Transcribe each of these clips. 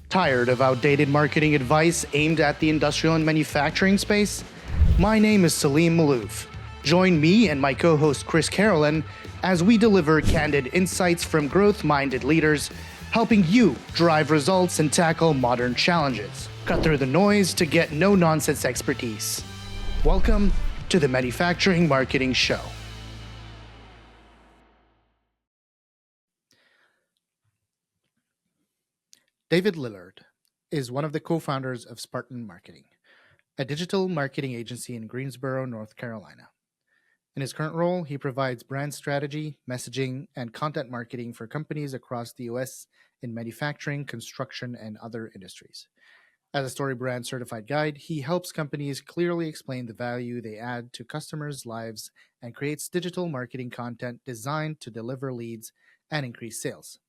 Tired of outdated marketing advice aimed at the industrial and manufacturing space? My name is Selim Malouf. Join me and my co-host Chris Carolyn as we deliver candid insights from growth-minded leaders, helping you drive results and tackle modern challenges. Cut through the noise to get no-nonsense expertise. Welcome to the Manufacturing Marketing Show. David Lillard is one of the co-founders of Spartan Marketing, a digital marketing agency in Greensboro, North Carolina. In his current role, he provides brand strategy, messaging, and content marketing for companies across the U.S. in manufacturing, construction, and other industries. As a StoryBrand certified guide, he helps companies clearly explain the value they add to customers' lives and creates digital marketing content designed to deliver leads and increase sales.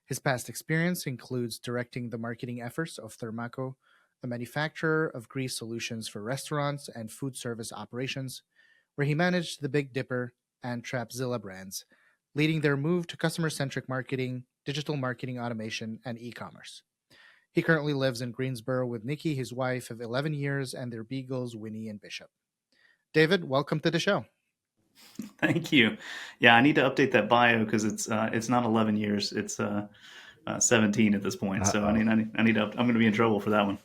His past experience includes directing the marketing efforts of Thermaco, a manufacturer of grease solutions for restaurants and food service operations, where he managed the Big Dipper and Trapzilla brands, leading their move to customer-centric marketing, digital marketing automation, and e-commerce. He currently lives in Greensboro with Nikki, his wife of 11 years, and their beagles, Winnie and Bishop. David, welcome to the show. Thank you. Yeah, I need to update that bio because it's not 11 years. It's 17 at this point. So I need to. I'm going to be in trouble for that one.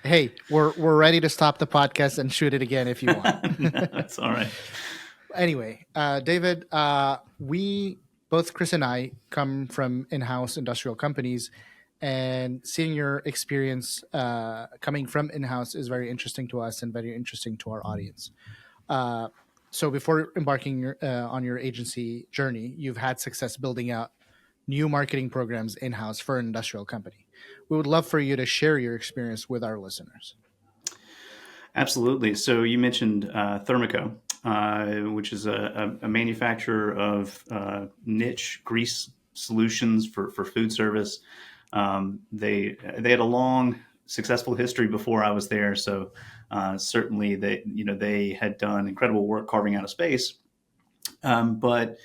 Hey, we're ready to stop the podcast and shoot it again if you want. No, that's all right. Anyway, David, both Chris and I come from in-house industrial companies, and seeing your experience coming from in-house is very interesting to us and very interesting to our audience. So before embarking on your agency journey, you've had success building out new marketing programs in-house for an industrial company. We would love for you to share your experience with our listeners. Absolutely. So you mentioned Thermaco, which is a manufacturer of niche grease solutions for food service. They had a long, successful history before I was there. So certainly they had done incredible work carving out a space. But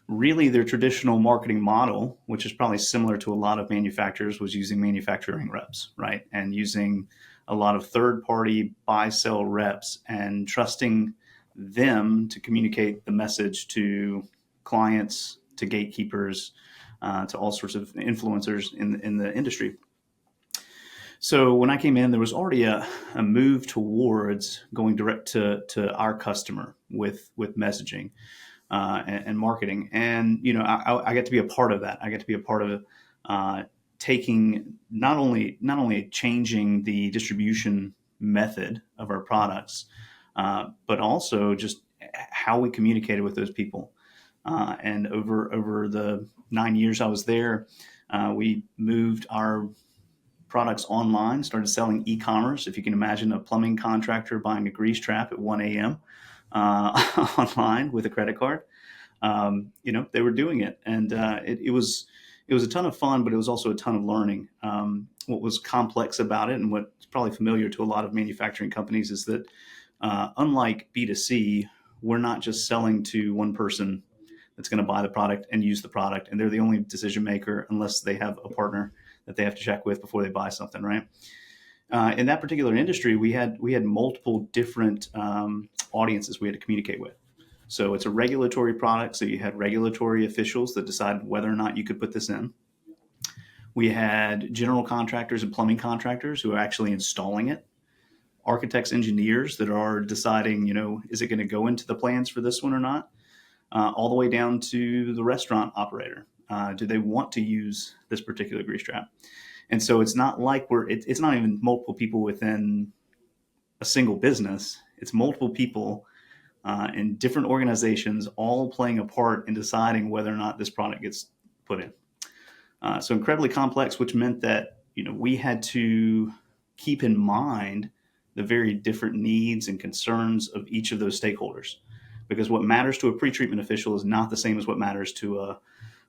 really their traditional marketing model, which is probably similar to a lot of manufacturers, was using manufacturing reps, right? And using a lot of third-party buy-sell reps and trusting them to communicate the message to clients, to gatekeepers, to all sorts of influencers in the industry. So when I came in, there was already a move towards going direct to our customer with messaging and marketing. And, I get to be a part of that. I get to be a part of taking not only changing the distribution method of our products, but also just how we communicated with those people. And over the 9 years I was there, we moved our products online, started selling e-commerce. If you can imagine a plumbing contractor buying a grease trap at 1 a.m. Online with a credit card, they were doing it. And it was a ton of fun, but it was also a ton of learning. What was complex about it, and what's probably familiar to a lot of manufacturing companies, is that unlike B2C, we're not just selling to one person that's going to buy the product and use the product, and they're the only decision maker unless they have a partner that they have to check with before they buy something, right? In that particular industry, we had multiple different audiences we had to communicate with. So it's a regulatory product, so you had regulatory officials that decided whether or not you could put this in. We had general contractors and plumbing contractors who are actually installing it, architects, engineers that are deciding, is it going to go into the plans for this one or not, all the way down to the restaurant operator. Do they want to use this particular grease trap? And so it's not like it's not even multiple people within a single business. It's multiple people in different organizations all playing a part in deciding whether or not this product gets put in. So incredibly complex, which meant that, we had to keep in mind the very different needs and concerns of each of those stakeholders. Because what matters to a pre-treatment official is not the same as what matters to a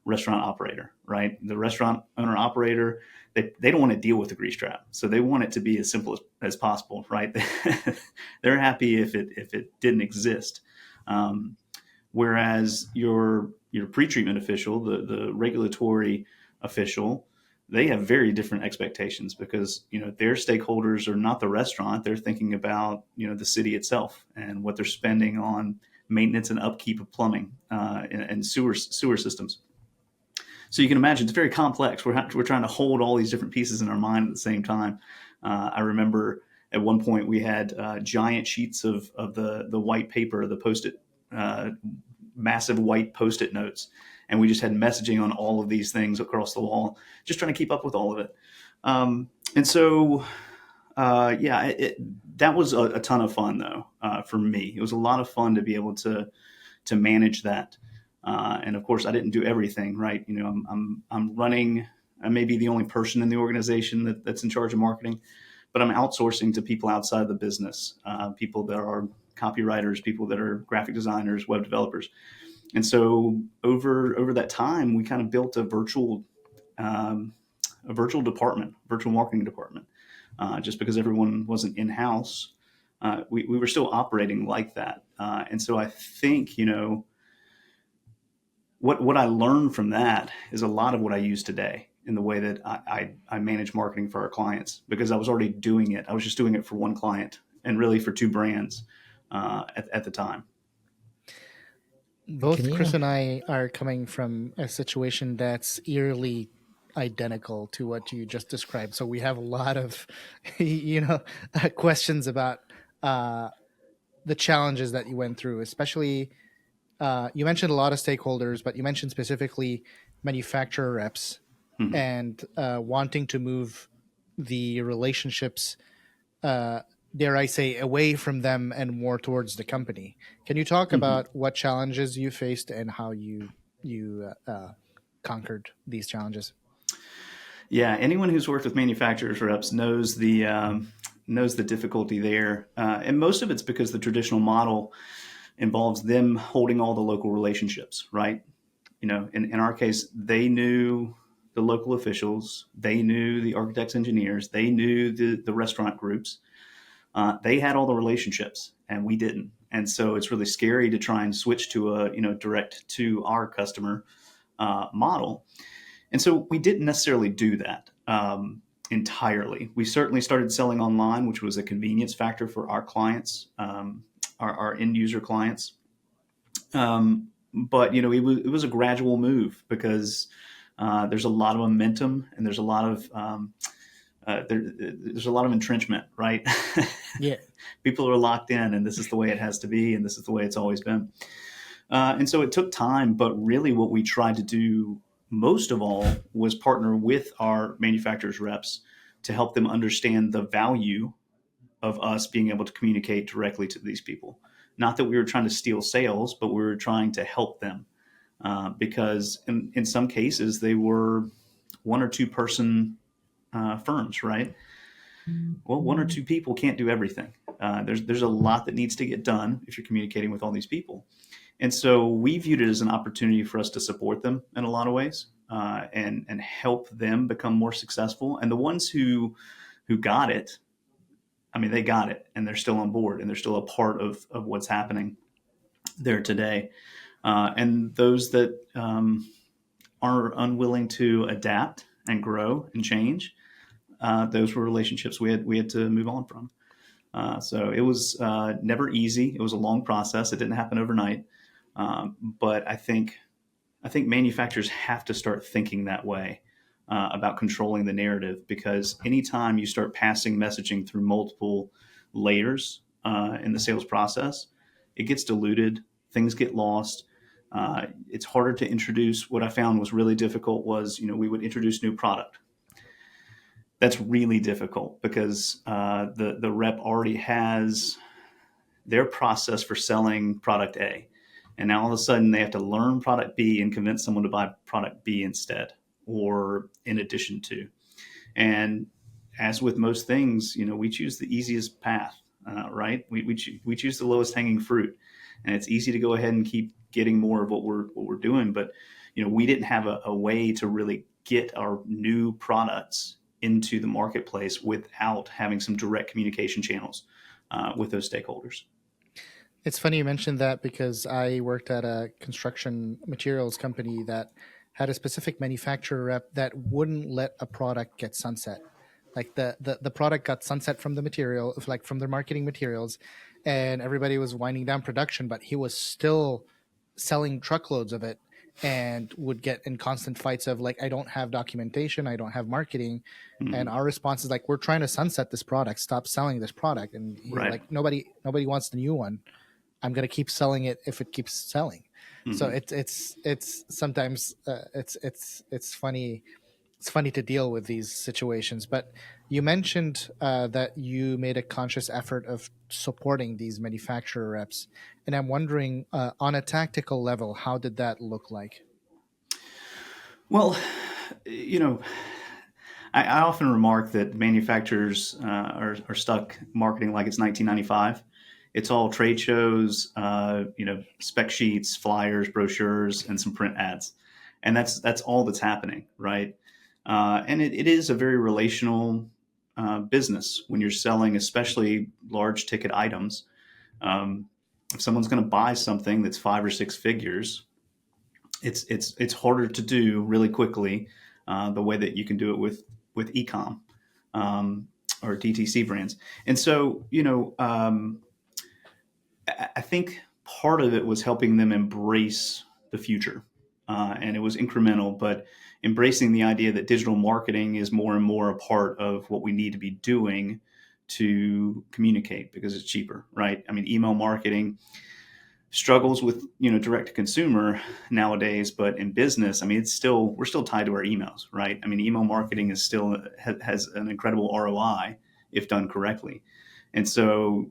restaurant operator, right? The restaurant owner operator, they don't want to deal with the grease trap. So they want it to be as simple as possible, right? They're happy if it didn't exist. Whereas your pre-treatment official, the regulatory official, they have very different expectations because their stakeholders are not the restaurant. They're thinking about the city itself and what they're spending on maintenance and upkeep of plumbing and sewer systems. So you can imagine it's very complex. We're trying to hold all these different pieces in our mind at the same time. I remember at one point we had giant sheets of the white paper, the post-it, massive white post-it notes, and we just had messaging on all of these things across the wall, just trying to keep up with all of it. And so, that was a ton of fun though for me. It was a lot of fun to be able to manage that. And of course, I didn't do everything, right? I'm running. I may be the only person in the organization that's in charge of marketing, but I'm outsourcing to people outside the business, people that are copywriters, people that are graphic designers, web developers. And so over that time, we kind of built a virtual department, virtual marketing department, just because everyone wasn't in house. We were still operating like that, and so I think what I learned from that is a lot of what I use today in the way that I manage marketing for our clients, because I was already doing it. I was just doing it for one client and really for two brands at the time. Can Both you? Chris and I are coming from a situation that's eerily identical to what you just described. So we have a lot of, questions about uh, the challenges that you went through, especially you mentioned a lot of stakeholders, but you mentioned specifically manufacturer reps Mhm. and wanting to move the relationships, uh, dare I say, away from them and more towards the company. Can you talk Mhm. about what challenges you faced and how you conquered these challenges? Yeah, anyone who's worked with manufacturers reps knows the difficulty there, and most of it's because the traditional model involves them holding all the local relationships, right? In our case, they knew the local officials, they knew the architects, engineers, they knew the restaurant groups. They had all the relationships, and we didn't. And so it's really scary to try and switch to a direct to our customer model. And so we didn't necessarily do that entirely. We certainly started selling online, which was a convenience factor for our clients, our end user clients. But it was a gradual move because there's a lot of momentum and there's a lot of there's a lot of entrenchment, right? Yeah. People are locked in, and this is the way it has to be, and this is the way it's always been. And so it took time, but really what we tried to do most of all was partner with our manufacturers reps to help them understand the value of us being able to communicate directly to these people. Not that we were trying to steal sales, but we were trying to help them because in some cases they were one or two person firms, right? Well, one or two people can't do everything. There's a lot that needs to get done if you're communicating with all these people. And so we viewed it as an opportunity for us to support them in a lot of ways and help them become more successful. And the ones who got it, I mean, they got it, and they're still on board, and they're still a part of what's happening there today. And those that are unwilling to adapt and grow and change, those were relationships we had to move on from. So it was never easy. It was a long process. It didn't happen overnight. But I think manufacturers have to start thinking that way about controlling the narrative, because anytime you start passing messaging through multiple layers in the sales process, it gets diluted. Things get lost. It's harder to introduce. What I found was really difficult was, we would introduce new product. That's really difficult because the rep already has their process for selling product A. And now all of a sudden they have to learn product B and convince someone to buy product B instead or in addition to. And as with most things, we choose the easiest path, right? We choose the lowest hanging fruit, and it's easy to go ahead and keep getting more of what we're doing. But we didn't have a way to really get our new products into the marketplace without having some direct communication channels with those stakeholders. It's funny you mentioned that because I worked at a construction materials company that had a specific manufacturer rep that wouldn't let a product get sunset. Like the product got sunset from the material, like from their marketing materials, and everybody was winding down production, but he was still selling truckloads of it and would get in constant fights of like, I don't have documentation, I don't have marketing. And Mhm. our response is like, we're trying to sunset this product, stop selling this product. And he's Right. like, nobody wants the new one. I'm going to keep selling it if it keeps selling. So Hmm. it's sometimes it's funny. It's funny to deal with these situations. But you mentioned that you made a conscious effort of supporting these manufacturer reps, and I'm wondering, on a tactical level, how did that look like? Well, you know, I often remark that manufacturers are stuck marketing like it's 1995. It's all trade shows, spec sheets, flyers, brochures, and some print ads, and that's all that's happening, right? And it is a very relational business when you're selling, especially large ticket items. Um, if someone's going to buy something that's 5 or 6 figures, it's harder to do really quickly the way that you can do it with ecom um, or DTC brands. And so, I think part of it was helping them embrace the future, and it was incremental, but embracing the idea that digital marketing is more and more a part of what we need to be doing to communicate because it's cheaper, right? I mean, email marketing struggles with direct to consumer nowadays, but in business, I mean, we're still tied to our emails, right? I mean, email marketing is still has an incredible ROI if done correctly. And so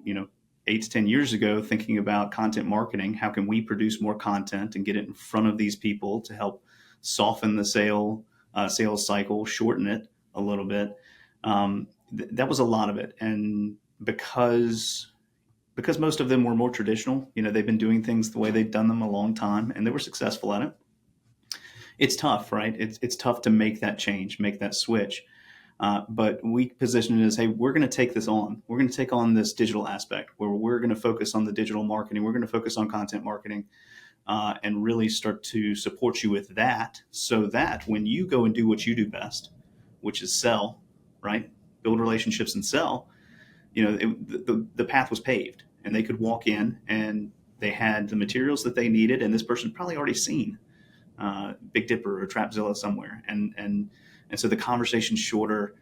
8 to 10 years ago, thinking about content marketing, how can we produce more content and get it in front of these people to help soften the sales cycle, shorten it a little bit. That was a lot of it. And because most of them were more traditional, they've been doing things the way they've done them a long time, and they were successful at it. It's tough, right? It's tough to make that change, make that switch. But we position it as, hey, we're going to take this on. We're going to take on this digital aspect where we're going to focus on the digital marketing. We're going to focus on content marketing, and really start to support you with that, so that when you go and do what you do best, which is sell, right? Build relationships and sell. The path was paved, and they could walk in and they had the materials that they needed, and this person probably already seen Big Dipper or Trapzilla somewhere, and so the conversation's shorter.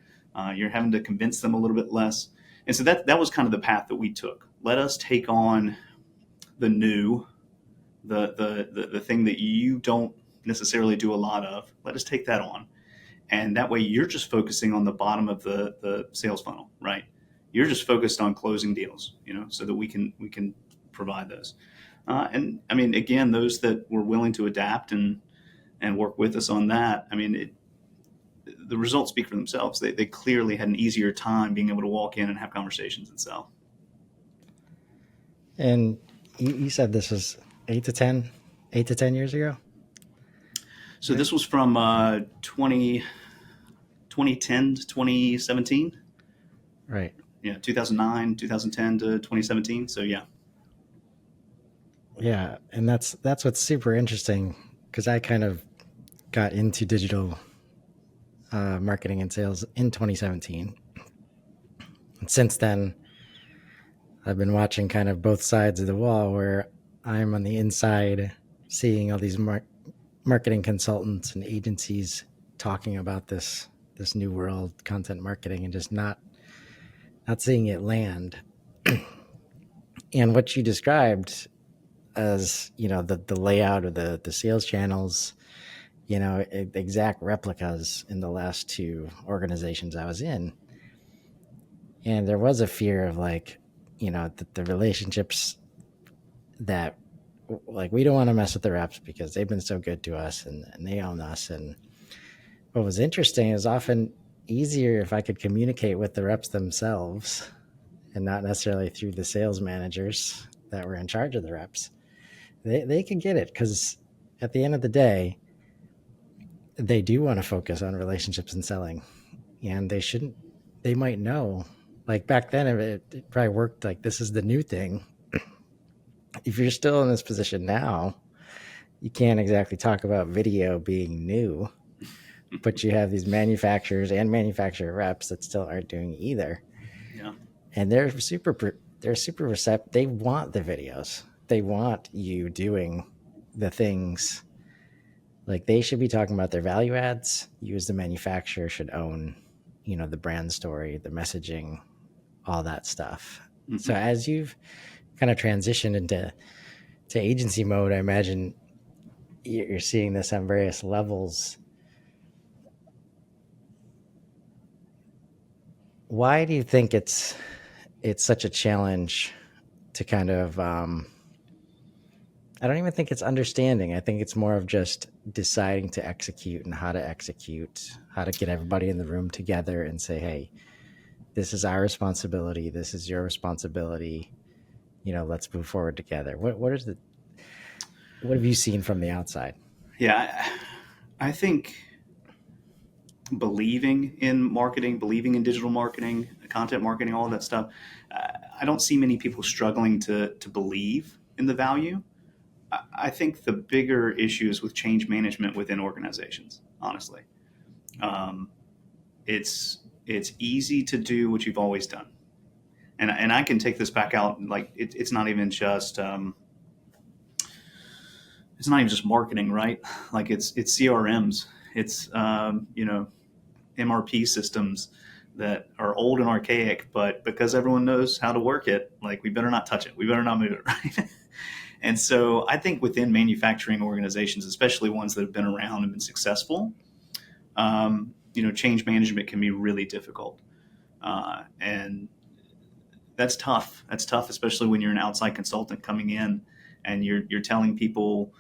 You're having to convince them a little bit less, and so that was kind of the path that we took. Let us take on the new, the thing that you don't necessarily do a lot of. Let us take that on, and that way you're just focusing on the bottom of the sales funnel, right? You're just focused on closing deals, so that we can provide those. And I mean, again, those that were willing to adapt and work with us on that, I mean, the results speak for themselves. They clearly had an easier time being able to walk in and have conversations and sell. And you said this was 8 to 10 years ago, So right? this was from 2010 to 2017. Right. Yeah, 2009, 2010 to 2017. So yeah. Yeah, and that's what's super interesting because I kind of got into digital marketing and sales in 2017. And since then, I've been watching kind of both sides of the wall where I'm on the inside seeing all these marketing consultants and agencies talking about this new world content marketing and just not seeing it land. And what you described as the layout of the sales channels, exact replicas in the last two organizations I was in. And there was a fear of like, the relationships that like we don't want to mess with the reps because they've been so good to us and they own us. And what was interesting is often easier if I could communicate with the reps themselves and not necessarily through the sales managers that were in charge of the reps. They could get it because at the end of the day, they do want to focus on relationships and selling, and they might know. Like back then, it probably worked like this is the new thing. If you're still in this position now, you can't exactly talk about video being new, but you have these manufacturers and manufacturer reps that still aren't doing either. Yeah. And they're super receptive. They want the videos. They want you doing the things. Like, they should be talking about their value adds. You as the manufacturer should own, the brand story, the messaging, all that stuff. Mm-hmm. So as you've kind of transitioned into agency mode, I imagine you're seeing this on various levels. Why do you think it's such a challenge to kind of I don't even think it's understanding. I think it's more of just deciding to execute and how to get everybody in the room together and say, hey, this is our responsibility, this is your responsibility, let's move forward together. What have you seen from the outside? Yeah, I think believing in marketing, believing in digital marketing, content marketing, all of that stuff, I don't see many people struggling to believe in the value. I think the bigger issue is with change management within organizations, honestly. It's easy to do what you've always done. And I can take this back out, like it's not even just marketing, right? Like it's CRMs, it's MRP systems that are old and archaic, but because everyone knows how to work it, like we better not touch it, we better not move it, right? And so I think within manufacturing organizations, especially ones that have been around and been successful, change management can be really difficult, and that's tough. That's tough, especially when you're an outside consultant coming in and you're telling people,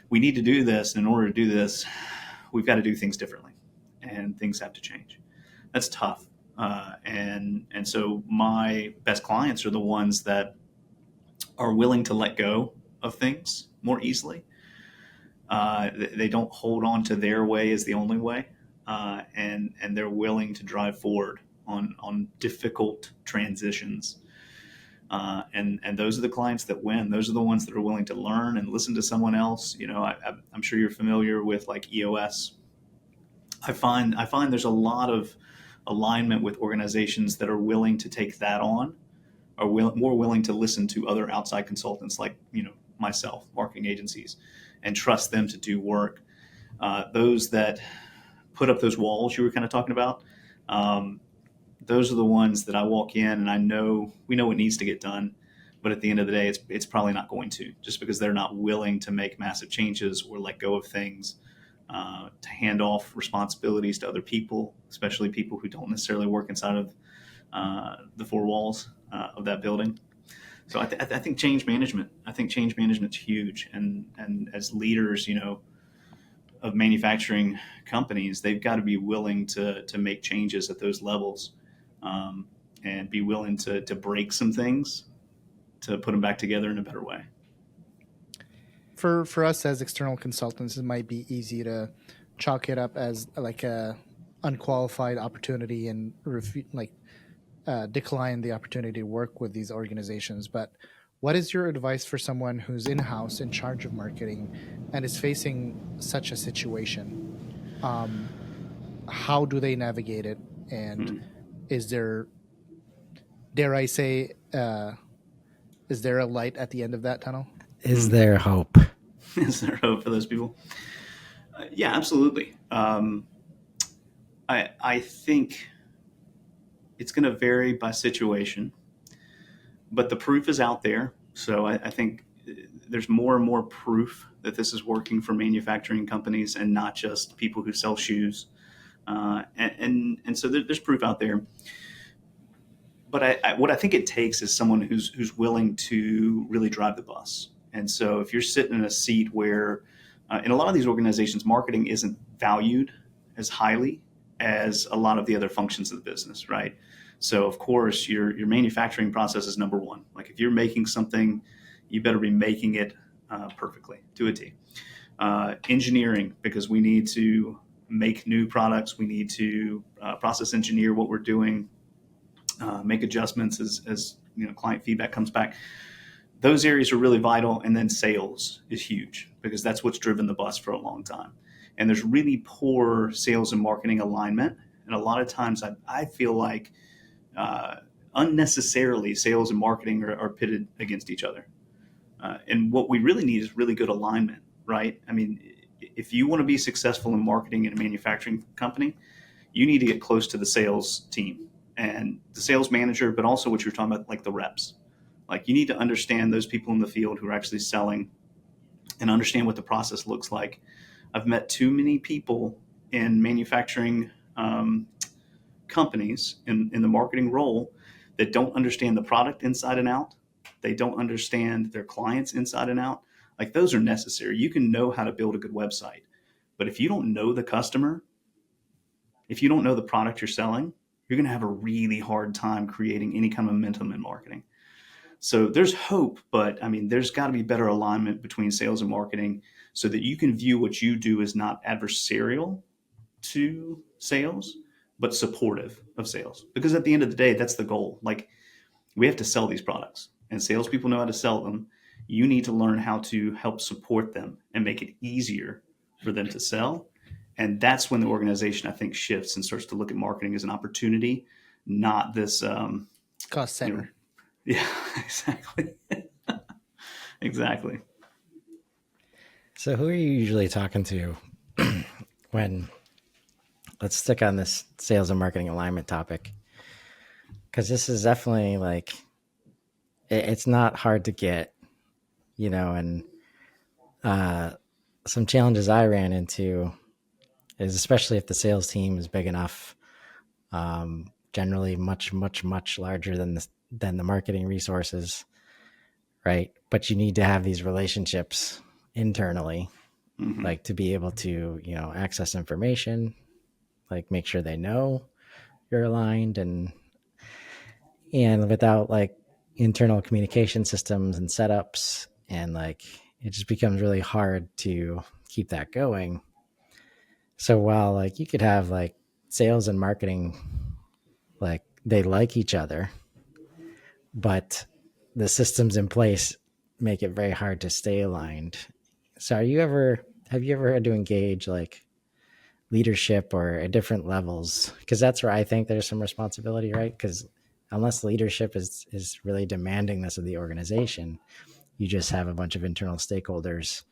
we need to do this. And in order to do this, we've got to do things differently, and things have to change. That's tough. And so my best clients are the ones that are willing to let go of things more easily. They don't hold on to their way as the only way, and they're willing to drive forward on difficult transitions. And those are the clients that win. Those are the ones that are willing to learn and listen to someone else. I'm sure you're familiar with like EOS. I find there's a lot of alignment with organizations that are willing to take that on, are more willing to listen to other outside consultants like myself, marketing agencies, and trust them to do work. Those that put up those walls you were kind of talking about, those are the ones that I walk in and we know what needs to get done, but at the end of the day, it's probably not going to, just because they're not willing to make massive changes or let go of things, to hand off responsibilities to other people, especially people who don't necessarily work inside of the four walls of that building. So I think change management. I think change management's huge, and as leaders, of manufacturing companies, they've got to be willing to make changes at those levels, and be willing to break some things to put them back together in a better way. For us as external consultants, it might be easy to chalk it up as like a unqualified opportunity and decline the opportunity to work with these organizations. But what is your advice for someone who's in-house in charge of marketing and is facing such a situation? How do they navigate it? And is there, dare I say, is there a light at the end of that tunnel? Is there hope? Is there hope for those people? Yeah, absolutely. I think it's going to vary by situation, but the proof is out there. So I think there's more and more proof that this is working for manufacturing companies and not just people who sell shoes. And so there's proof out there. But what I think it takes is someone who's willing to really drive the bus. And so if you're sitting in a seat where, in a lot of these organizations, marketing isn't valued as highly as a lot of the other functions of the business, right? So of course, your manufacturing process is number one. Like if you're making something, you better be making it perfectly to a T. Engineering, because we need to make new products, we need to process engineer what we're doing, make adjustments as client feedback comes back. Those areas are really vital. And then sales is huge, because that's what's driven the bus for a long time. And there's really poor sales and marketing alignment. And a lot of times I feel like unnecessarily sales and marketing are pitted against each other. And what we really need is really good alignment, right? I mean, if you want to be successful in marketing in a manufacturing company, you need to get close to the sales team and the sales manager, but also what you're talking about, like the reps. Like you need to understand those people in the field who are actually selling and understand what the process looks like. I've met too many people in manufacturing companies in the marketing role that don't understand the product inside and out. They don't understand their clients inside and out. Like those are necessary. You can know how to build a good website, but if you don't know the customer, if you don't know the product you're selling, you're going to have a really hard time creating any kind of momentum in marketing. So there's hope, but I mean, there's got to be better alignment between sales and marketing so that you can view what you do as not adversarial to sales, but supportive of sales. Because at the end of the day, that's the goal. Like we have to sell these products and salespeople know how to sell them. You need to learn how to help support them and make it easier for them to sell. And that's when the organization, I think, shifts and starts to look at marketing as an opportunity, not this Cost center. Yeah, exactly. Exactly. So who are you usually talking to when, let's stick on this sales and marketing alignment topic? Because this is definitely like, it's not hard to get, and some challenges I ran into is, especially if the sales team is big enough, generally much, much, much larger than the marketing resources, right? But you need to have these relationships internally, like to be able to, access information, like make sure they know you're aligned, and without like internal communication systems and setups, and like it just becomes really hard to keep that going. So while like you could have like sales and marketing, like they like each other, but the systems in place make it very hard to stay aligned. So have you ever had to engage like leadership or at different levels? Because that's where I think there's some responsibility, right? Because unless leadership is really demanding this of the organization, you just have a bunch of internal stakeholders,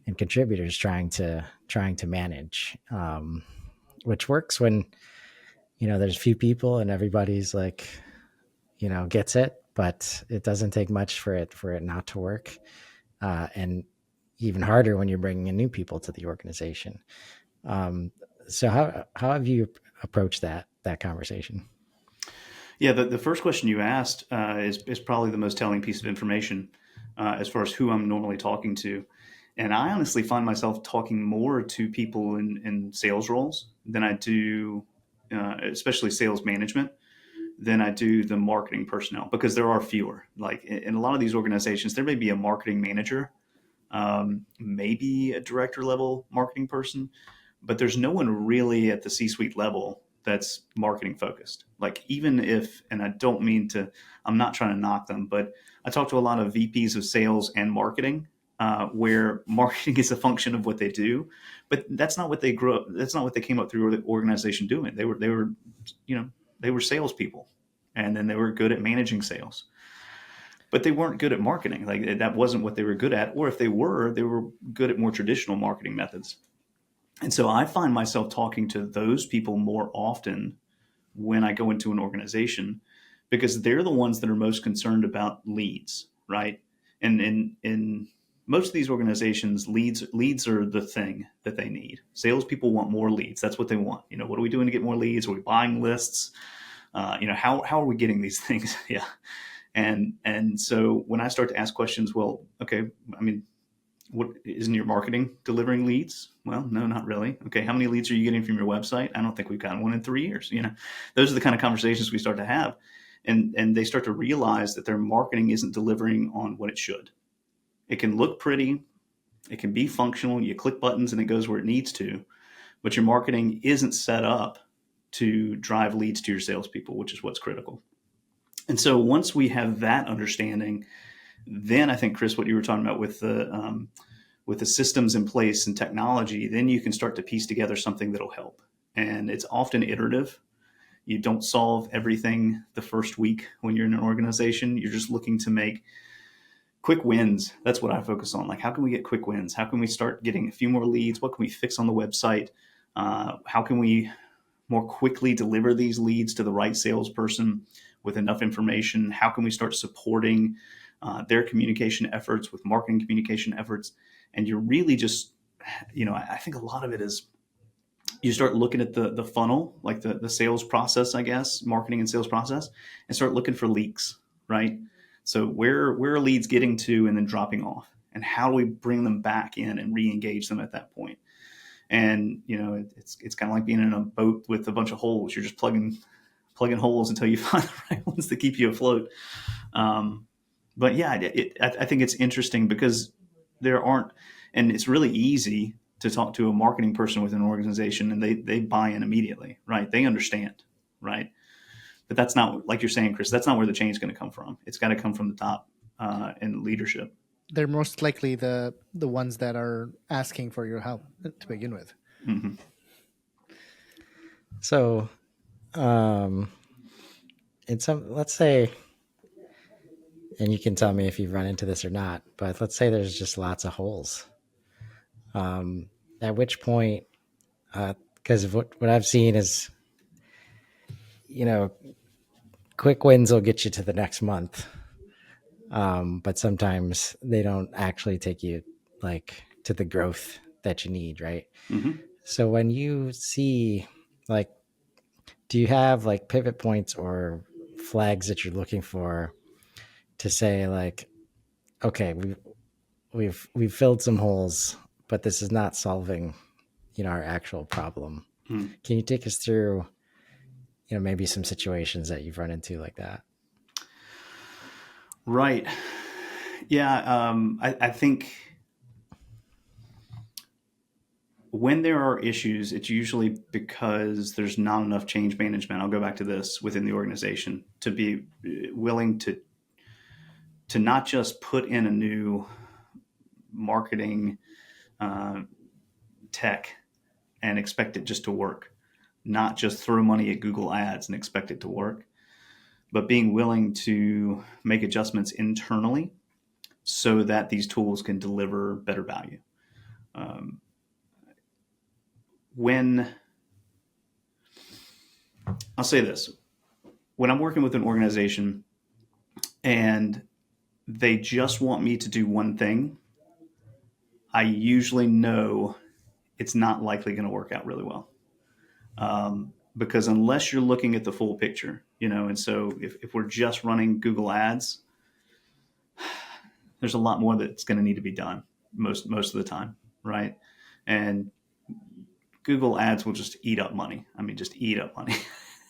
and contributors trying to manage, which works when there's few people and everybody's like gets it, but it doesn't take much for it not to work, and even harder when you're bringing in new people to the organization. So how have you approached that conversation? Yeah, the first question you asked is probably the most telling piece of information as far as who I'm normally talking to. And I honestly find myself talking more to people in sales roles than I do, especially sales management, than I do the marketing personnel, because there are fewer. Like in a lot of these organizations, there may be a marketing manager, maybe a director level marketing person, but there's no one really at the C-suite level that's marketing focused. Like even if, and I don't mean to, I'm not trying to knock them, but I talk to a lot of VPs of sales and marketing, where marketing is a function of what they do, but that's not what they grew up. That's not what they came up through the organization doing. They were salespeople, and then they were good at managing sales, but they weren't good at marketing. Like that wasn't what they were good at. Or if they were good at more traditional marketing methods. And so I find myself talking to those people more often when I go into an organization, because they're the ones that are most concerned about leads, right? And in most of these organizations, leads are the thing that they need. Salespeople want more leads. That's what they want. What are we doing to get more leads? Are we buying lists? How are we getting these things? Yeah. And so when I start to ask questions, well, okay, I mean, what isn't your marketing delivering leads? Well, no, not really. Okay, how many leads are you getting from your website? I don't think we've gotten one in 3 years. Those are the kind of conversations we start to have, and they start to realize that their marketing isn't delivering on what it should. It can look pretty, it can be functional. You click buttons and it goes where it needs to, but your marketing isn't set up to drive leads to your salespeople, which is what's critical. And so once we have that understanding, then I think, Chris, what you were talking about with the with the systems in place and technology, then you can start to piece together something that'll help. And it's often iterative. You don't solve everything the first week when you're in an organization. You're just looking to make quick wins. That's what I focus on. Like, how can we get quick wins? How can we start getting a few more leads? What can we fix on the website? How can we more quickly deliver these leads to the right salesperson with enough information? How can we start supporting their communication efforts with marketing communication efforts? And you're really just, I think a lot of it is you start looking at the funnel, like the sales process, I guess, marketing and sales process, and start looking for leaks, right? So where are leads getting to and then dropping off? And how do we bring them back in and re-engage them at that point? And, it's kind of like being in a boat with a bunch of holes. You're just plugging holes until you find the right ones to keep you afloat. But yeah, I think it's interesting because and it's really easy to talk to a marketing person within an organization and they buy in immediately, right? They understand, right? But that's not, like you're saying, Chris, that's not where the change is going to come from. It's got to come from the top and leadership. They're most likely the ones that are asking for your help to begin with. Mm-hmm. So, let's say, and you can tell me if you've run into this or not, but let's say there's just lots of holes. At which point, because what I've seen is, quick wins will get you to the next month. But sometimes they don't actually take you to the growth that you need, right? Mm-hmm. So when you see, do you have pivot points or flags that you're looking for to say okay, we've filled some holes, but this is not solving, our actual problem. Mm-hmm. Can you take us through, maybe some situations that you've run into like that? Right. Yeah. I think when there are issues, it's usually because there's not enough change management. I'll go back to this within the organization to be willing to not just put in a new marketing tech and expect it just to work, not just throw money at Google Ads and expect it to work, but being willing to make adjustments internally so that these tools can deliver better value. I'll say this, when I'm working with an organization and they just want me to do one thing, I usually know it's not likely going to work out really well. Because unless you're looking at the full picture, and so if we're just running Google Ads, there's a lot more that's going to need to be done most of the time, right? And Google Ads will just eat up money. I mean, just eat up money.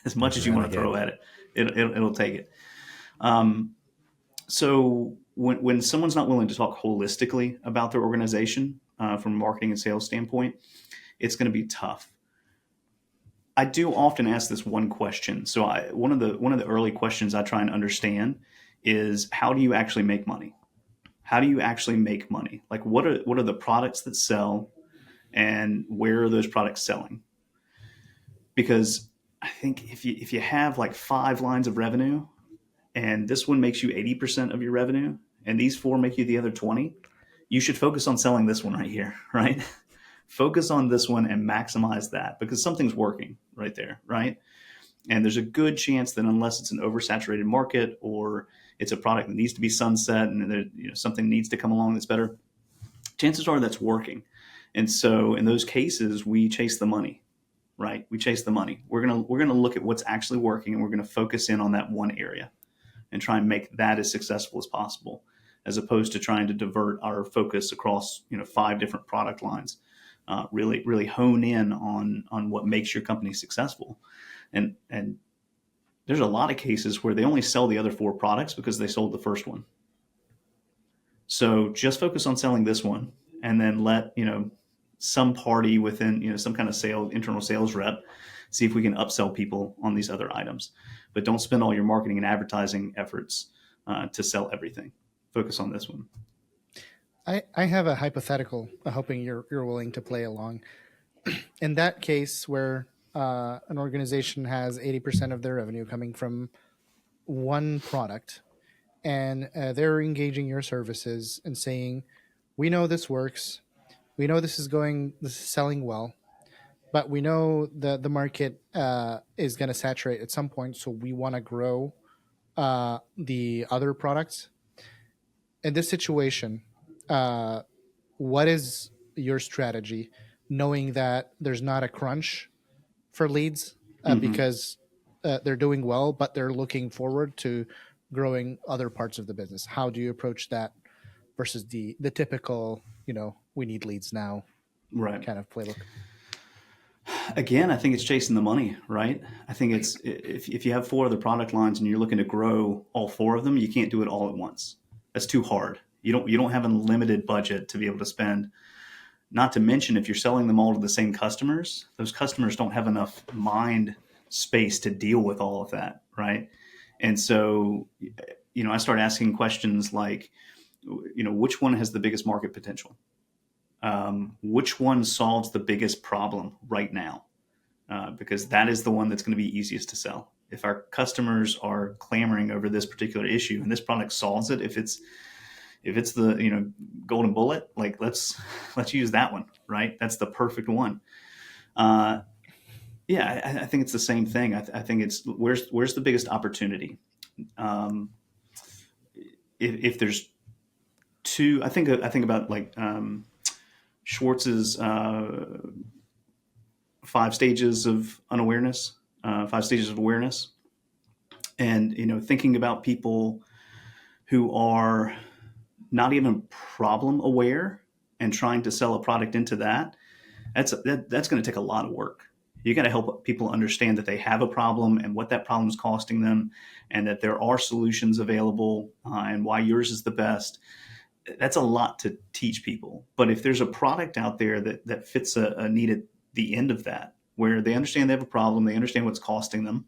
As much as you want to throw at it, it'll take it. So when someone's not willing to talk holistically about their organization from a marketing and sales standpoint, it's going to be tough. I do often ask this one question. So one of the early questions I try and understand is, how do you actually make money? How do you actually make money? Like, what are the products that sell, and where are those products selling? Because I think if you have 5 lines of revenue, and this one makes you 80% of your revenue, and these 4 make you the other 20, you should focus on selling this one right here, right? Focus on this one and maximize that, because something's working right there, right? And there's a good chance that unless it's an oversaturated market or it's a product that needs to be sunset and something needs to come along that's better, chances are that's working. And so in those cases, we chase the money, right? We chase the money. We're gonna look at what's actually working, and we're gonna focus in on that one area and try and make that as successful as possible, as opposed to trying to divert our focus across 5 different product lines. Really hone in on what makes your company successful. And there's a lot of cases where they only sell the other 4 products because they sold the first one. So just focus on selling this one, and then let some party within some kind of internal sales rep see if we can upsell people on these other items. But don't spend all your marketing and advertising efforts to sell everything. Focus on this one. I have a hypothetical, hoping you're willing to play along. In that case, where an organization has 80% of their revenue coming from one product, and they're engaging your services and saying, "We know this works. We know this is selling well, but we know the market is going to saturate at some point, so we want to grow the other products." In this situation, uh, what is your strategy, knowing that there's not a crunch for leads because they're doing well, but they're looking forward to growing other parts of the business? How do you approach that versus the typical, we need leads now Right. kind of playbook? Again, I think it's chasing the money, right? I think it's if you have 4 other product lines and you're looking to grow all 4 of them, you can't do it all at once. That's too hard. You don't have a limited budget to be able to spend. Not to mention, if you're selling them all to the same customers, those customers don't have enough mind space to deal with all of that, right? And so, I start asking questions like, which one has the biggest market potential? Which one solves the biggest problem right now? Because that is the one that's going to be easiest to sell. If our customers are clamoring over this particular issue and this product solves it, if it's the golden bullet, like let's use that one, right? That's the perfect one. Yeah, I think it's the same thing. I think it's where's the biggest opportunity. If there's two, I think about like Schwartz's 5 stages of unawareness, 5 stages of awareness, and thinking about people who are not even problem aware and trying to sell a product into that. That's going to take a lot of work. You got to help people understand that they have a problem and what that problem is costing them, and that there are solutions available, and why yours is the best. That's a lot to teach people. But if there's a product out there that fits a need at the end of that, where they understand they have a problem, they understand what's costing them,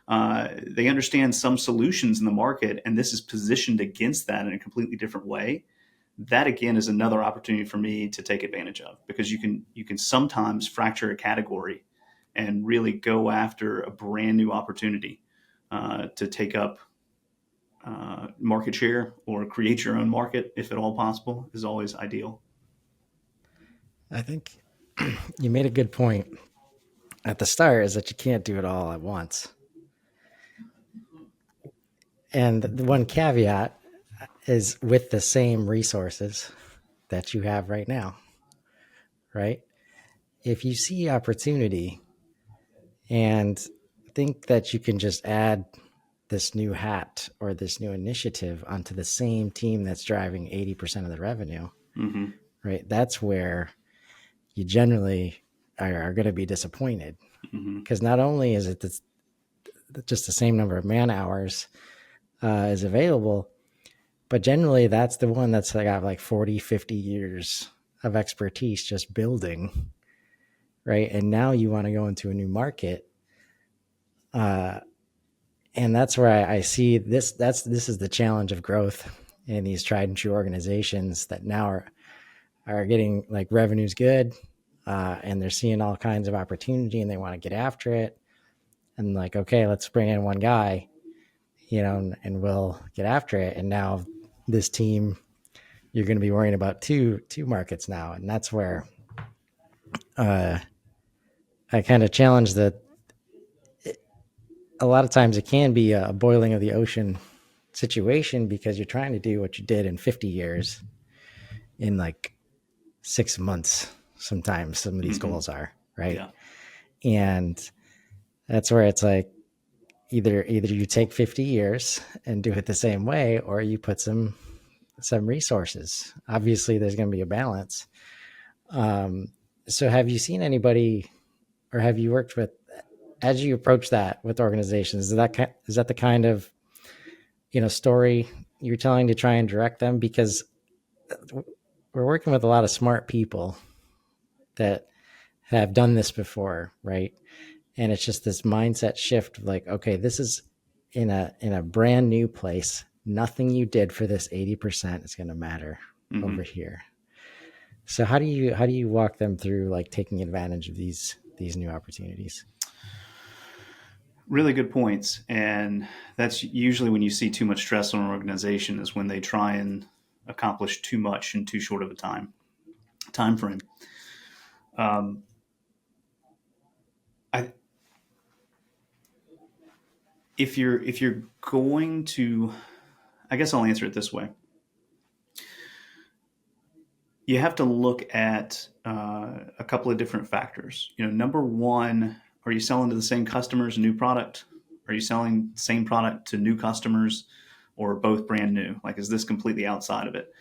they understand some solutions in the market, and this is positioned against that in a completely different way, that again is another opportunity for me to take advantage of, because you can sometimes fracture a category and really go after a brand new opportunity to take up market share or create your own market, if at all possible, is always ideal. I think you made a good point at the start, is that you can't do it all at once. And the one caveat is with the same resources that you have right now, right? If you see opportunity and think that you can just add this new hat or this new initiative onto the same team that's driving 80% of the revenue, right? That's where you generally are going to be disappointed, because not only is it just the same number of man hours is available, but generally that's the one that's got like 40, 50 years of expertise just building, right? And now you want to go into a new market. And that's where I see this. This is the challenge of growth in these tried and true organizations that now are getting like revenue's good, and they're seeing all kinds of opportunity and they want to get after it. And like, okay, let's bring in one guy, and we'll get after it. And now this team, you're going to be worrying about two markets now. And that's where I kind of challenge that. A lot of times it can be a boiling of the ocean situation, because you're trying to do what you did in 50 years in like 6 months. Sometimes some of these goals are, right? Yeah. And that's where it's like, either you take 50 years and do it the same way, or you put some resources. Obviously there's going to be a balance. So have you seen anybody, or have you worked with, as you approach that with organizations, is that the kind of story you're telling to try and direct them? Because we're working with a lot of smart people that have done this before, right? And it's just this mindset shift of like, okay, this is in a brand new place. Nothing you did for this 80% is going to matter. over here. So how do you walk them through like taking advantage of these new opportunities? Really good points. And that's usually when you see too much stress on an organization, is when they try and accomplish too much in too short of a time frame. I if you're going to, I guess I'll answer it this way. You have to look at a couple of different factors. Number one, are you selling to the same customers a new product? Are you selling the same product to new customers, or both brand new? Like, is this completely outside of it?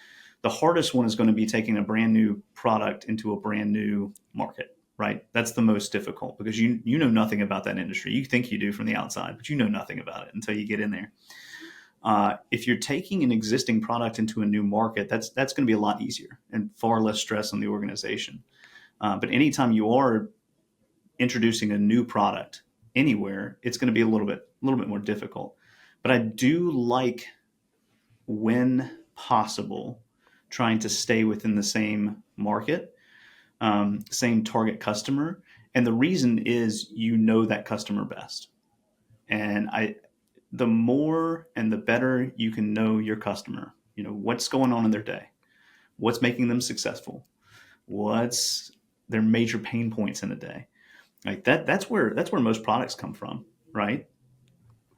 The hardest one is going to be taking a brand new product into a brand new market, right? That's the most difficult, because you know nothing about that industry. You think you do from the outside, but you know nothing about it until you get in there. If you're taking an existing product into a new market, that's going to be a lot easier and far less stress on the organization. But anytime you are introducing a new product anywhere, it's going to be a little bit more difficult. But I do like, when possible, trying to stay within the same market, same target customer. And the reason is, that customer best. And the more and the better you can know your customer, what's going on in their day, what's making them successful, what's their major pain points in a day. Like that's where most products come from, right?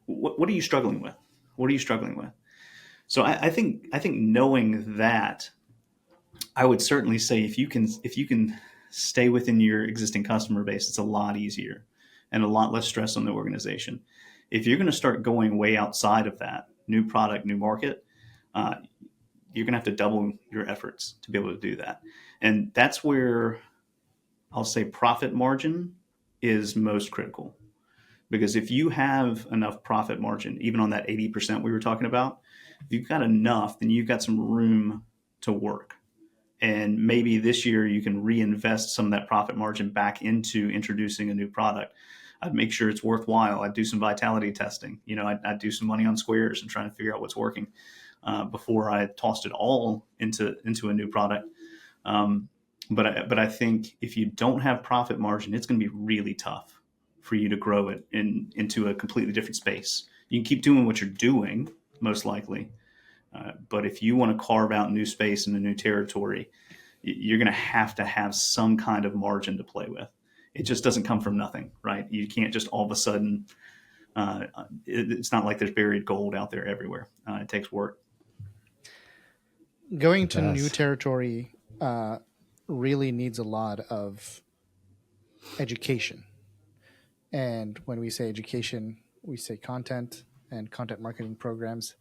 What are you struggling with? What are you struggling with? So I think knowing that, I would certainly say, if you can stay within your existing customer base, it's a lot easier and a lot less stress on the organization. If you're going to start going way outside of that, new product, new market, you're going to have to double your efforts to be able to do that. And that's where I'll say profit margin is most critical. Because if you have enough profit margin, even on that 80% we were talking about, if you've got enough, then you've got some room to work. And maybe this year you can reinvest some of that profit margin back into introducing a new product. I'd make sure it's worthwhile. I'd do some vitality testing. I'd do some money on squares and try to figure out what's working before I tossed it all into a new product. But I think if you don't have profit margin, it's going to be really tough for you to grow it into a completely different space. You can keep doing what you're doing, most likely. But if you want to carve out new space in a new territory, you're going to have some kind of margin to play with. It just doesn't come from nothing, right? You can't just all of a sudden, it's not like there's buried gold out there everywhere. It takes work. Going to new territory really needs a lot of education. And when we say education, we say content and content marketing programs.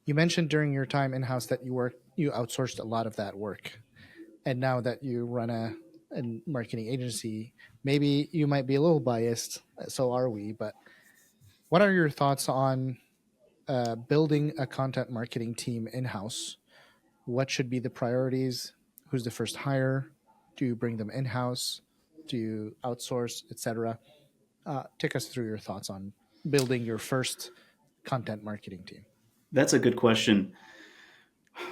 You mentioned during your time in-house that you outsourced a lot of that work. And now that you run a marketing agency, maybe you might be a little biased, so are we, but what are your thoughts on building a content marketing team in-house? What should be the priorities? Who's the first hire? Do you bring them in-house? Do you outsource, etc.? Take us through your thoughts on building your first content marketing team. That's a good question.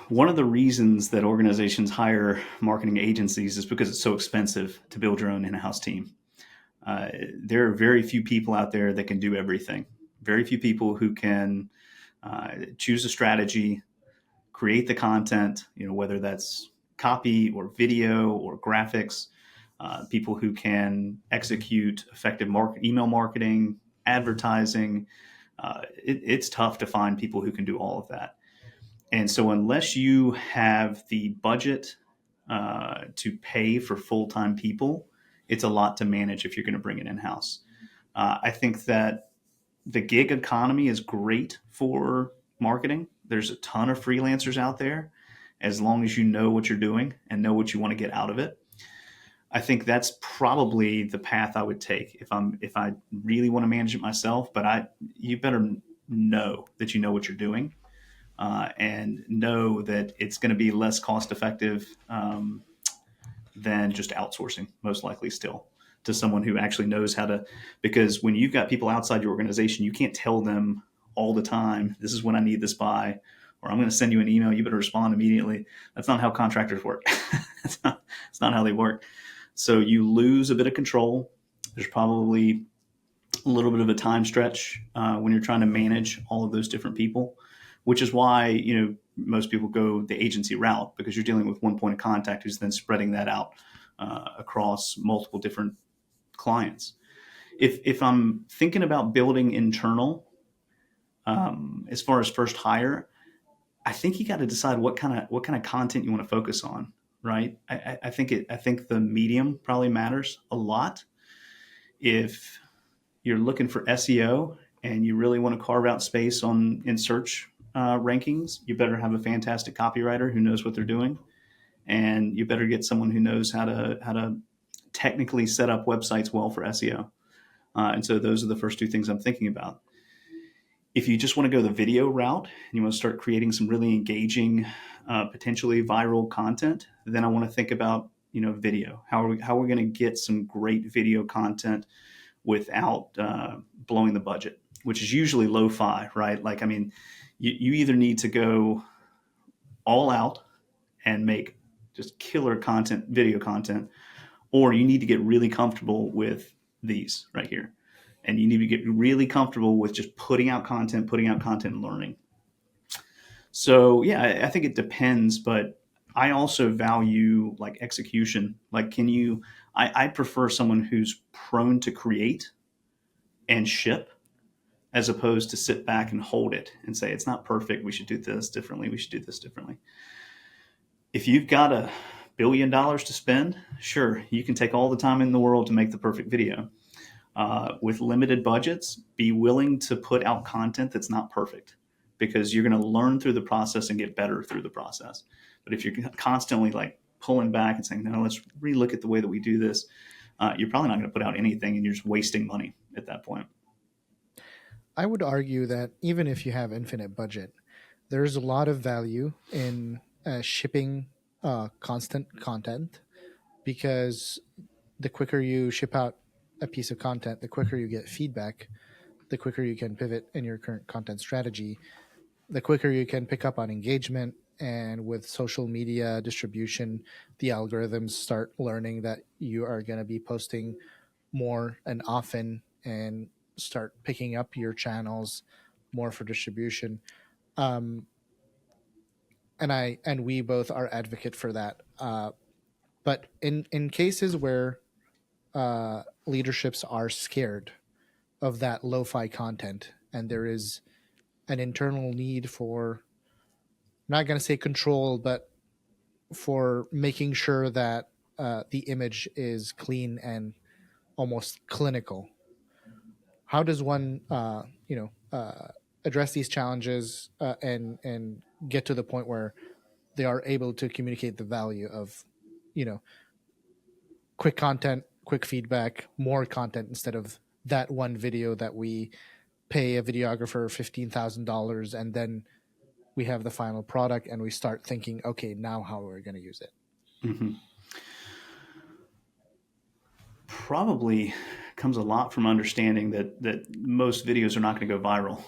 One of the reasons that organizations hire marketing agencies is because it's so expensive to build your own in-house team. There are very few people out there that can do everything. Very few people who can choose a strategy, create the content, whether that's copy or video or graphics, people who can execute effective email marketing, advertising. It's tough to find people who can do all of that. And so unless you have the budget to pay for full-time people, it's a lot to manage if you're going to bring it in-house. I think that the gig economy is great for marketing. There's a ton of freelancers out there, as long as you know what you're doing and know what you want to get out of it. I think that's probably the path I would take if I really want to manage it myself. But you better know that you know what you're doing, and know that it's going to be less cost effective than just outsourcing, most likely still, to someone who actually knows how to. Because when you've got people outside your organization, you can't tell them all the time, this is when I need this by, or I'm going to send you an email, you better respond immediately. That's not how contractors work. It's not how they work. So you lose a bit of control. There's probably a little bit of a time stretch when you're trying to manage all of those different people, which is why, most people go the agency route, because you're dealing with one point of contact who's then spreading that out across multiple different clients. If I'm thinking about building internal, as far as first hire, I think you got to decide what kind of content you want to focus on, right? I think the medium probably matters a lot. If you're looking for SEO and you really want to carve out space in search rankings, you better have a fantastic copywriter who knows what they're doing, and you better get someone who knows how to technically set up websites well for SEO. And so those are the first two things I'm thinking about. If you just want to go the video route and you want to start creating some really engaging, potentially viral content, then I want to think about, video. How are we going to get some great video content without blowing the budget, which is usually lo-fi, right? Like, I mean, you either need to go all out and make just killer content, video content, or you need to get really comfortable with these right here. And you need to get really comfortable with just putting out content and learning. So yeah, I think it depends, but I also value like execution. Like, I prefer someone who's prone to create and ship, as opposed to sit back and hold it and say, it's not perfect, we should do this differently, If you've got $1 billion to spend, sure, you can take all the time in the world to make the perfect video. With limited budgets, be willing to put out content that's not perfect, because you're going to learn through the process and get better through the process. But if you're constantly like pulling back and saying, no, let's relook at the way that we do this, you're probably not going to put out anything, and you're just wasting money at that point. I would argue that even if you have infinite budget, there's a lot of value in shipping constant content, because the quicker you ship out a piece of content, the quicker you get feedback, the quicker you can pivot in your current content strategy, the quicker you can pick up on engagement. And with social media distribution, the algorithms start learning that you are going to be posting more and often, and start picking up your channels more for distribution. And we both are advocate for that. But in cases where leaderships are scared of that lo-fi content, and there is an internal need for, I'm not going to say control, but for making sure that the image is clean and almost clinical. How does one, address these challenges and get to the point where they are able to communicate the value of, quick content, quick feedback, more content, instead of that one video that we pay a videographer $15,000 and then we have the final product and we start thinking, okay, now how are we going to use it? Mm-hmm. Probably comes a lot from understanding that most videos are not going to go viral.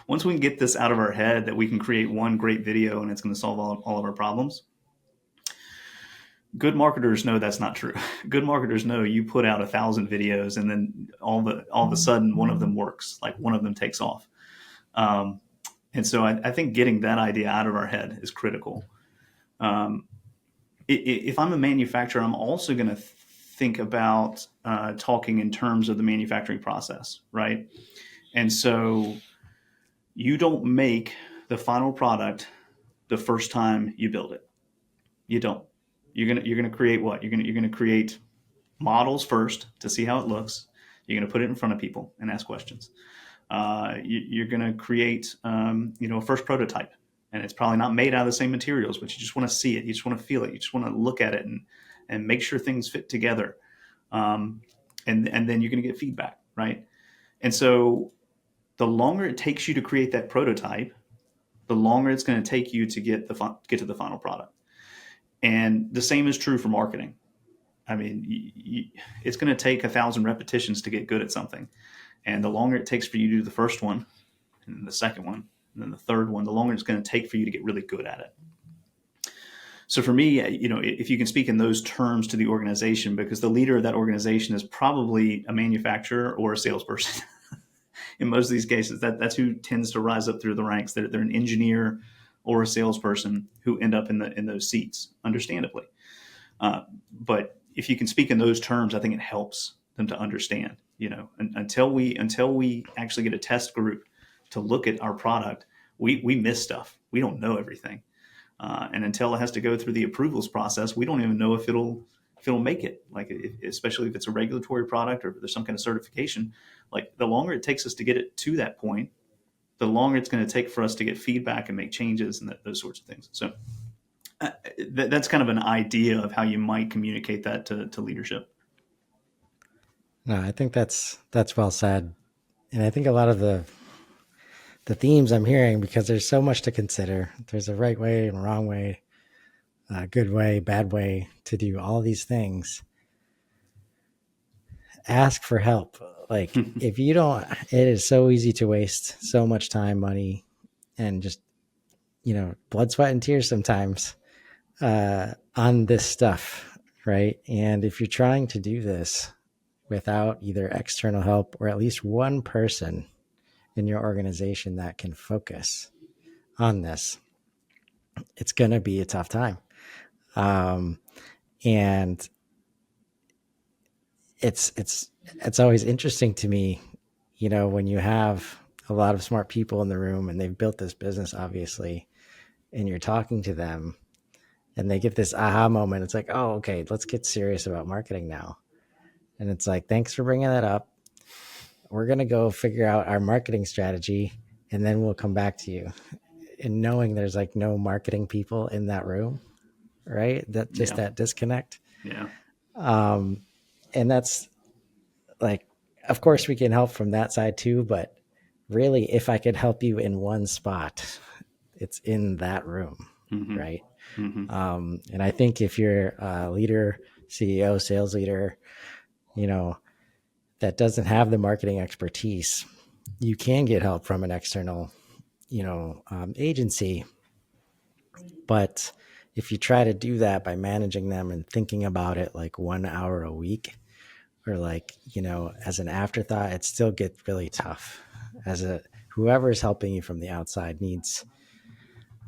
Once we can get this out of our head that we can create one great video and it's going to solve all of our problems, good marketers know that's not true. Good marketers know you put out 1,000 videos and then all of a sudden one of them works, like one of them takes off. And so I think getting that idea out of our head is critical. If I'm a manufacturer, I'm also going to think about talking in terms of the manufacturing process, right? And so you don't make the final product the first time you build it. You don't. You're gonna create what? You're gonna create models first to see how it looks. You're gonna put it in front of people and ask questions. You're gonna create a first prototype, and it's probably not made out of the same materials, but you just want to see it. You just want to feel it. You just want to look at it and make sure things fit together. And then you're gonna get feedback, right? And so the longer it takes you to create that prototype, the longer it's going to take you to get to the final product. And the same is true for marketing. I mean, it's going to take 1,000 repetitions to get good at something. And the longer it takes for you to do the first one, and the second one, and then the third one, the longer it's going to take for you to get really good at it. So for me, if you can speak in those terms to the organization, because the leader of that organization is probably a manufacturer or a salesperson. In most of these cases, that's who tends to rise up through the ranks. They're an engineer or a salesperson who end up in those seats, understandably. But if you can speak in those terms, I think it helps them to understand. Until we actually get a test group to look at our product, we miss stuff. We don't know everything. And until it has to go through the approvals process, we don't even know if it'll make it. Like, especially if it's a regulatory product or if there's some kind of certification. Like, the longer it takes us to get it to that point, the longer it's going to take for us to get feedback and make changes and those sorts of things. So that's kind of an idea of how you might communicate that to leadership. No, I think that's well said, and I think a lot of the themes I'm hearing, because there's so much to consider. There's a right way and a wrong way, a good way, bad way to do all these things. Ask for help. Like, if you don't, it is so easy to waste so much time, money, and just, blood, sweat, and tears sometimes on this stuff, right? And if you're trying to do this without either external help or at least one person in your organization that can focus on this, it's going to be a tough time. And it's always interesting to me, when you have a lot of smart people in the room and they've built this business, obviously, and you're talking to them and they get this aha moment. It's like, oh, okay, let's get serious about marketing now. And it's like, thanks for bringing that up. We're going to go figure out our marketing strategy, and then we'll come back to you. And knowing there's like no marketing people in that room, right? That just that disconnect. Yeah. And that's like, of course we can help from that side too, but really, if I could help you in one spot, it's in that room, right? Mm-hmm. And I think if you're a leader, CEO, sales leader, that doesn't have the marketing expertise, you can get help from an external, agency. But if you try to do that by managing them and thinking about it like 1 hour a week, or like, as an afterthought, it still gets really tough. Whoever is helping you from the outside needs,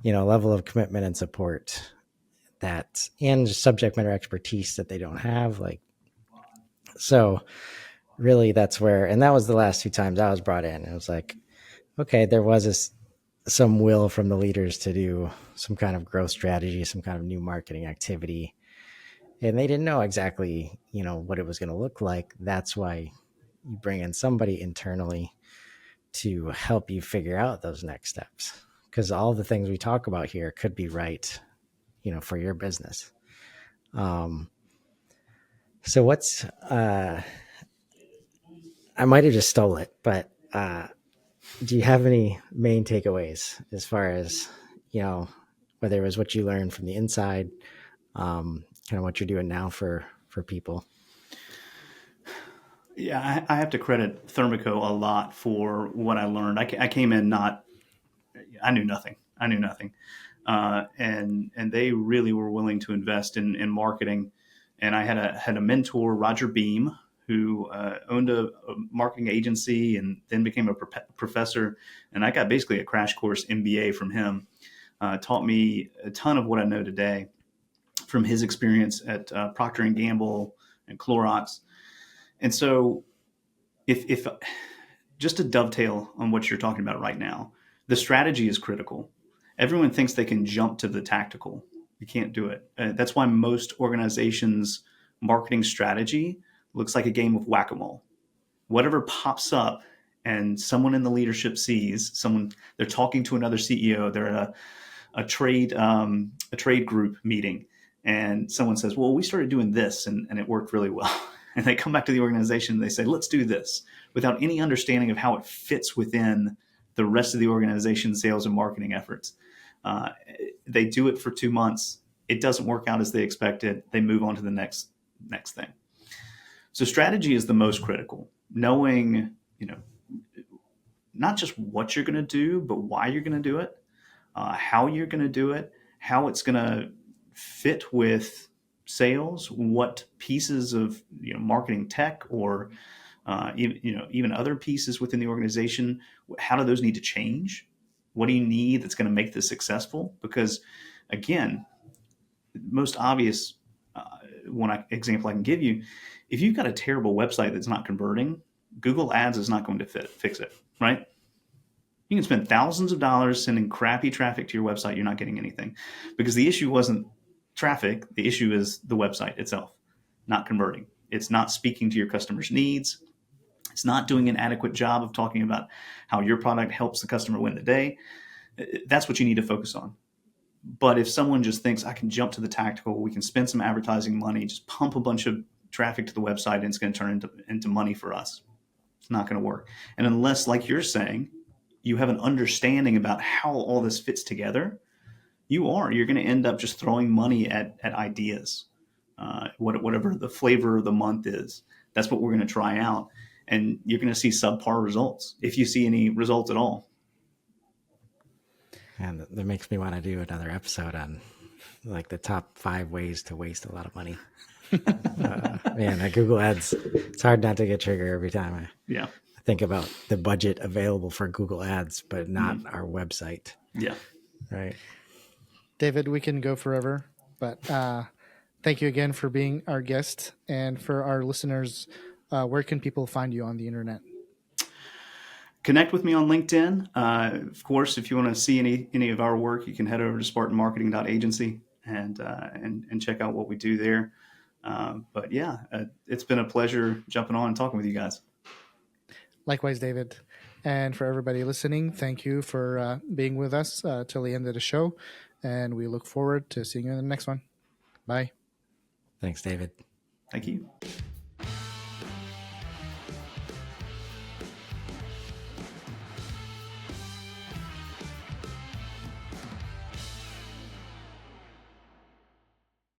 a level of commitment and support and subject matter expertise that they don't have. So really that's where, and that was the last 2 times I was brought in. It was like, okay, there was some will from the leaders to do some kind of growth strategy, some kind of new marketing activity. And they didn't know exactly, what it was going to look like. That's why you bring in somebody internally to help you figure out those next steps. Because all the things we talk about here could be right, for your business. So what's, I might have just stole it, but do you have any main takeaways as far as, whether it was what you learned from the inside, kind of what you're doing now for people? Yeah, I have to credit Thermico a lot for what I learned. I came in I knew nothing. And they really were willing to invest in marketing. And I had a mentor, Roger Beam, who owned a marketing agency and then became a professor. And I got basically a crash course MBA from him. Taught me a ton of what I know today from his experience at Procter & Gamble and Clorox. And so if just to dovetail on what you're talking about right now, the strategy is critical. Everyone thinks they can jump to the tactical. You can't do it. That's why most organizations' marketing strategy looks like a game of whack-a-mole. Whatever pops up and someone in the leadership sees, they're talking to another CEO, they're at a trade group meeting, and someone says, well, we started doing this and it worked really well. And they come back to the organization and they say, let's do this, without any understanding of how it fits within the rest of the organization's sales and marketing efforts. They do it for 2 months. It doesn't work out as they expected. They move on to the next thing. So strategy is the most critical. Knowing not just what you're going to do, but why you're going to do it, how you're going to do it, how it's going to fit with sales, what pieces of marketing tech or even other pieces within the organization, how do those need to change? What do you need that's going to make this successful? Because again, most obvious example I can give you, if you've got a terrible website that's not converting, Google Ads is not going to fix it, right? You can spend thousands of dollars sending crappy traffic to your website. You're not getting anything because the issue wasn't traffic. The issue is the website itself not converting. It's not speaking to your customers' needs. It's not doing an adequate job of talking about how your product helps the customer win the day. That's what you need to focus on. But if someone just thinks I can jump to the tactical, we can spend some advertising money, just pump a bunch of traffic to the website and it's going to turn into money for us. It's not going to work. And unless, like you're saying, you have an understanding about how all this fits together, you're going to end up just throwing money at ideas, whatever the flavor of the month is. That's what we're going to try out. And you're going to see subpar results, if you see any results at all. And that makes me want to do another episode on like the top 5 ways to waste a lot of money. Man, Google Ads, it's hard not to get triggered every time I think about the budget available for Google Ads, but not our website. Yeah. Right. David, we can go forever, but thank you again for being our guest. And for our listeners, where can people find you on the internet? Connect with me on LinkedIn. Of course, if you want to see any of our work, you can head over to spartanmarketing.agency and check out what we do there. But yeah, it's been a pleasure jumping on and talking with you guys. Likewise, David. And for everybody listening, thank you for being with us till the end of the show. And we look forward to seeing you in the next one. Bye. Thanks, David. Thank you.